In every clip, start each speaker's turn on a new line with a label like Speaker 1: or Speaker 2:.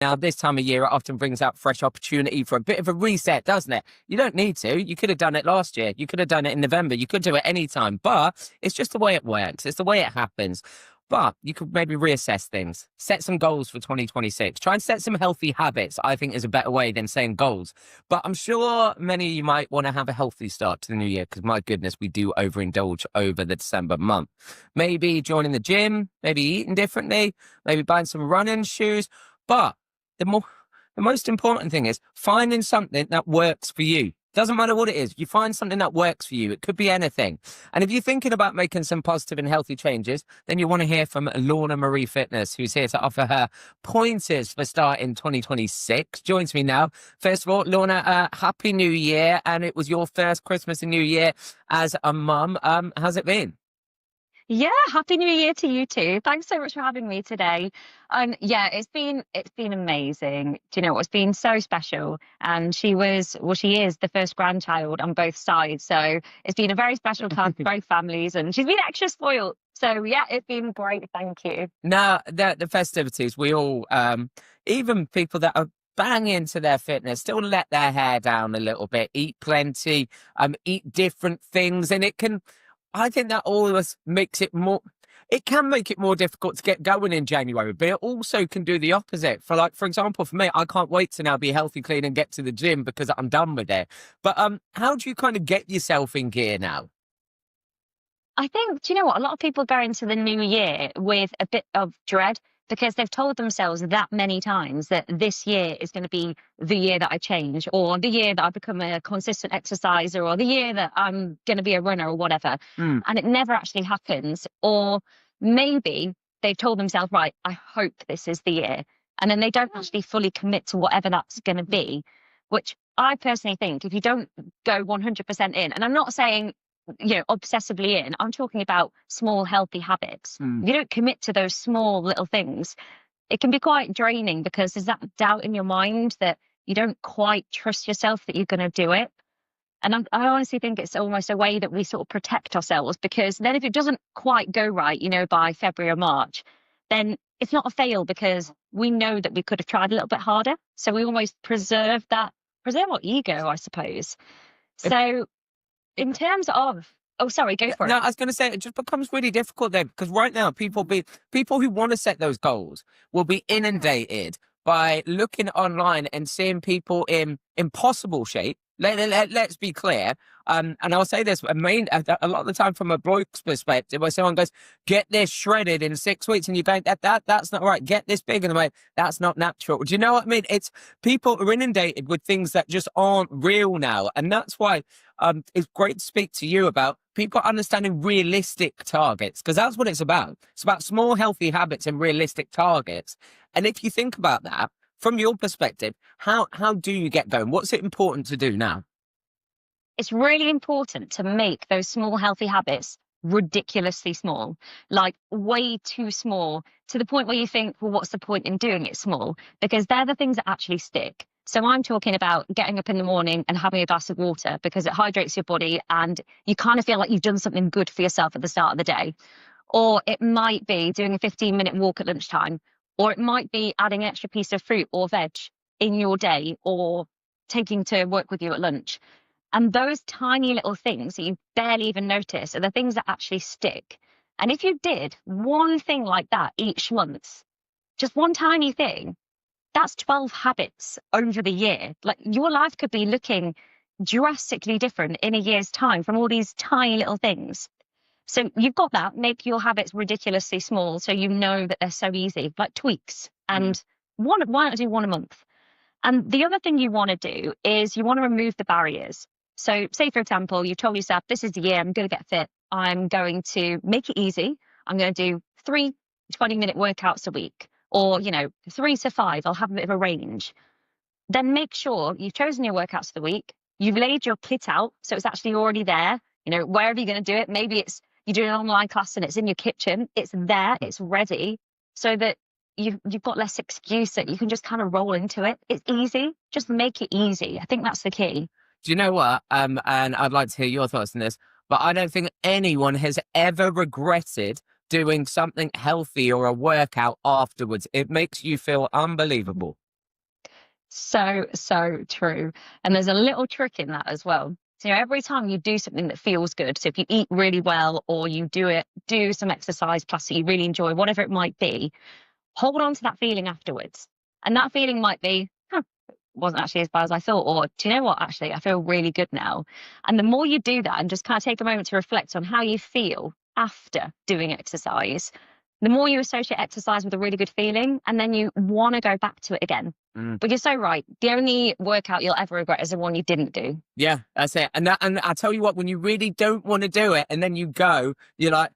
Speaker 1: Now, this time of year, it often brings out fresh opportunity for a bit of a reset, doesn't it? You don't need to. You could have done it last year. You could have done it in November. You could do it any time, but it's just the way it works. It's the way it happens. But you could maybe reassess things, set some goals for 2026, try and set some healthy habits, I think is a better way than saying goals. But I'm sure many of you might want to have a healthy start to the new year because, my goodness, we do overindulge over the December month. Maybe joining the gym, maybe eating differently, maybe buying some running shoes. But the most important thing is finding something that works for you. Doesn't matter what it is. You find something that works for you. It could be anything. And if you're thinking about making some positive and healthy changes, then you want to hear from Lorna Marie Fitness, who's here to offer her pointers for starting 2026. Joins me now. First of all, Lorna, Happy New Year. And it was your first Christmas and New Year as a mum. How's it been?
Speaker 2: Yeah, happy New Year to you too. Thanks so much for having me today. And yeah, it's been amazing. Do you know what? It's been so special. And she is the first grandchild on both sides. So it's been a very special time for both families, and she's been extra spoiled. So yeah, it's been great. Thank you.
Speaker 1: Now, the festivities, we all, even people that are bang into their fitness, still let their hair down a little bit, eat plenty, eat different things. And I think that always makes it more, it can make it more difficult to get going in January, but it also can do the opposite. For example, for me, I can't wait to now be healthy, clean and get to the gym because I'm done with it. But how do you kind of get yourself in gear now?
Speaker 2: I think, do you know what? A lot of people go into the new year with a bit of dread because they've told themselves that many times that this year is going to be the year that I change, or the year that I become a consistent exerciser, or the year that I'm going to be a runner or whatever.
Speaker 1: Mm.
Speaker 2: And it never actually happens. Or maybe they've told themselves, right, I hope this is the year. And then they don't actually fully commit to whatever that's going to be, which I personally think if you don't go 100% in, and I'm not saying obsessively in. I'm talking about small, healthy habits.
Speaker 1: Mm.
Speaker 2: If you don't commit to those small little things, it can be quite draining because there's that doubt in your mind that you don't quite trust yourself that you're going to do it. And I honestly think it's almost a way that we sort of protect ourselves, because then if it doesn't quite go right, by February or March, then it's not a fail because we know that we could have tried a little bit harder. So we almost preserve our ego, I suppose. So in terms of, oh, sorry, go for it.
Speaker 1: No, I was going to say it just becomes really difficult then, because right now people who want to set those goals will be inundated by looking online and seeing people in impossible shape. Let's be clear. And I'll say this, a lot of the time from a bloke's perspective, where someone goes, get this shredded in 6 weeks, and you go, that's not right. Get this big, and I'm like, that's not natural. Do you know what I mean? It's people are inundated with things that just aren't real now. And that's why it's great to speak to you about people understanding realistic targets, because that's what it's about. It's about small, healthy habits and realistic targets. And if you think about that, from your perspective, how do you get going? What's it important to do now?
Speaker 2: It's really important to make those small, healthy habits ridiculously small, like way too small, to the point where you think, well, what's the point in doing it small? Because they're the things that actually stick. So I'm talking about getting up in the morning and having a glass of water because it hydrates your body and you kind of feel like you've done something good for yourself at the start of the day. Or it might be doing a 15-minute walk at lunchtime, or it might be adding an extra piece of fruit or veg in your day, or taking to work with you at lunch. And those tiny little things that you barely even notice are the things that actually stick. And if you did one thing like that each month, just one tiny thing, that's 12 habits over the year. Like, your life could be looking drastically different in a year's time from all these tiny little things. So you've got that, make your habits ridiculously small so you know that they're so easy, like tweaks. And why not do one a month? And the other thing you want to do is you want to remove the barriers. So say, for example, you've told yourself, this is the year I'm going to get fit. I'm going to make it easy. I'm going to do 3 20-minute workouts a week, or, 3 to 5. I'll have a bit of a range. Then make sure you've chosen your workouts for the week. You've laid your kit out, so it's actually already there. Wherever you're going to do it, maybe it's you do an online class and it's in your kitchen. It's there, it's ready, so that you've got less excuse that you can just kind of roll into it. It's easy. Just make it easy. I think that's the key.
Speaker 1: Do you know what? And I'd like to hear your thoughts on this, but I don't think anyone has ever regretted doing something healthy or a workout afterwards. It makes you feel unbelievable.
Speaker 2: So, so true. And there's a little trick in that as well. So every time you do something that feels good, so if you eat really well or you do some exercise plus that you really enjoy, whatever it might be, hold on to that feeling afterwards. And that feeling might be, wasn't actually as bad as I thought, or do you know what, actually, I feel really good now. And the more you do that and just kind of take a moment to reflect on how you feel after doing exercise, the more you associate exercise with a really good feeling, and then you want to go back to it again. But you're so right. The only workout you'll ever regret is the one you didn't do.
Speaker 1: Yeah, that's it. And I tell you what, when you really don't want to do it and then you go, you're like,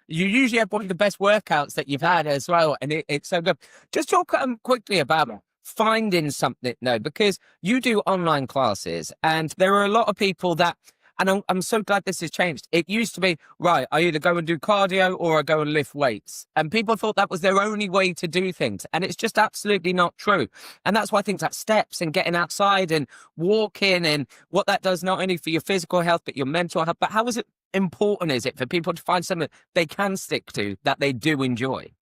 Speaker 1: you usually have one of the best workouts that you've had as well. And it's so good. Just talk quickly about finding something though, because you do online classes and there are a lot of people that, and I'm so glad this has changed. It used to be, right, I either go and do cardio or I go and lift weights. And people thought that was their only way to do things. And it's just absolutely not true. And that's why things like steps and getting outside and walking and what that does not only for your physical health, but your mental health. But how important is it for people to find something they can stick to that they do enjoy?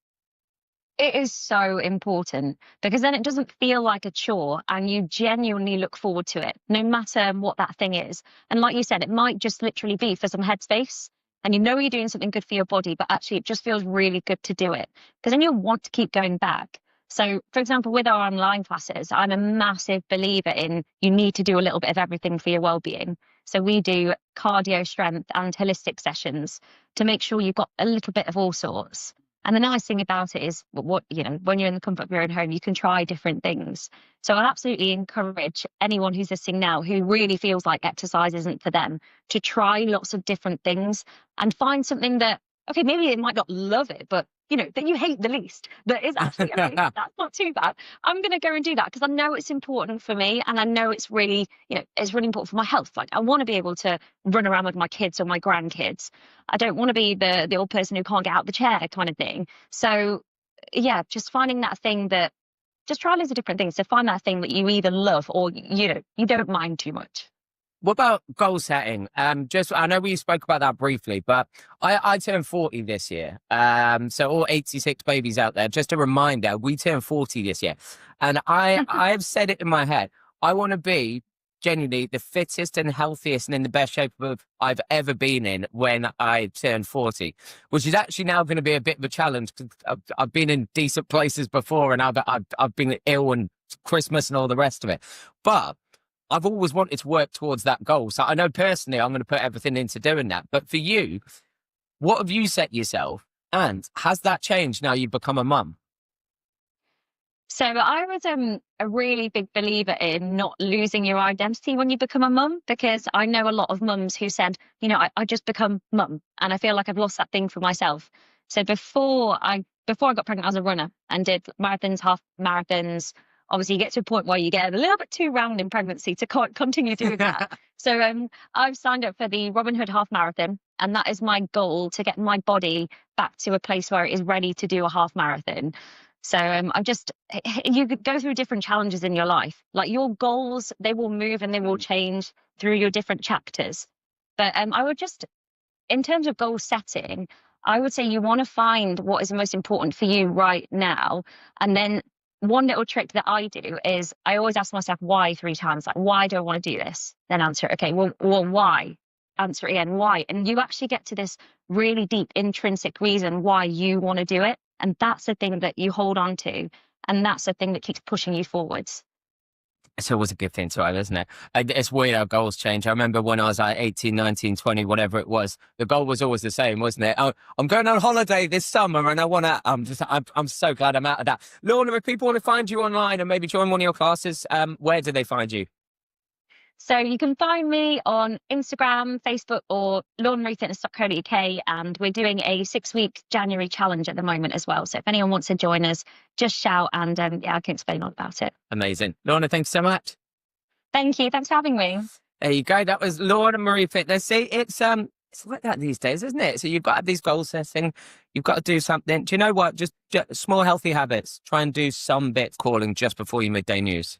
Speaker 2: It is so important because then it doesn't feel like a chore and you genuinely look forward to it, no matter what that thing is. And like you said, it might just literally be for some headspace and you know you're doing something good for your body, but actually it just feels really good to do it because then you'll want to keep going back. So, for example, with our online classes, I'm a massive believer in you need to do a little bit of everything for your well-being. So we do cardio, strength and holistic sessions to make sure you've got a little bit of all sorts. And the nice thing about it is when you're in the comfort of your own home, you can try different things. So I'll absolutely encourage anyone who's listening now who really feels like exercise isn't for them to try lots of different things and find something that, okay, maybe they might not love it, but that you hate the least, that is actually, okay, that's not too bad. I'm going to go and do that because I know it's important for me and I know it's really, it's really important for my health. Like I want to be able to run around with my kids or my grandkids. I don't want to be the old person who can't get out of the chair kind of thing. So yeah, just finding that thing that, just try loads of different things to find that thing that you either love or, you don't mind too much.
Speaker 1: What about goal setting? I know we spoke about that briefly, but I turned 40 this year. So all 86 babies out there, just a reminder, we turned 40 this year. And I've said it in my head. I want to be genuinely the fittest and healthiest and in the best shape I've ever been in when I turn 40, which is actually now going to be a bit of a challenge because I've been in decent places before and I've been ill and Christmas and all the rest of it. But I've always wanted to work towards that goal. So I know personally I'm going to put everything into doing that. But for you, what have you set yourself? And has that changed now you've become a mum?
Speaker 2: So I was a really big believer in not losing your identity when you become a mum, because I know a lot of mums who said, I just become mum and I feel like I've lost that thing for myself. So before I got pregnant, I was a runner and did marathons, half marathons. Obviously, you get to a point where you get a little bit too round in pregnancy to continue doing that. So I've signed up for the Robin Hood Half Marathon, and that is my goal, to get my body back to a place where it is ready to do a half marathon. So you go through different challenges in your life. Like your goals, they will move and they will change through your different chapters. But I would just, in terms of goal setting, I would say you want to find what is most important for you right now, and then one little trick that I do is I always ask myself why 3 times. Like, why do I want to do this? Then answer, okay, well, why? Answer again, why? And you actually get to this really deep intrinsic reason why you want to do it. And that's the thing that you hold on to. And that's the thing that keeps pushing you forwards.
Speaker 1: It's always a good thing to have, isn't it? It's weird how goals change. I remember when I was like 18, 19, 20, whatever it was, the goal was always the same, wasn't it? Oh, I'm going on holiday this summer and I want to, I'm so glad I'm out of that. Lorna, if people want to find you online and maybe join one of your classes, where do they find you?
Speaker 2: So you can find me on Instagram, Facebook, or lornamarifitness.co.uk, and we're doing a 6-week January challenge at the moment as well. So if anyone wants to join us, just shout and I can explain all about it.
Speaker 1: Amazing. Lorna, thanks so much.
Speaker 2: Thank you. Thanks for having me.
Speaker 1: There you go. That was Lorna Marie Fitness. See, it's like that these days, isn't it? So you've got to have these goal setting. You've got to do something. Do you know what? Just small healthy habits. Try and do some bits calling just before your midday news.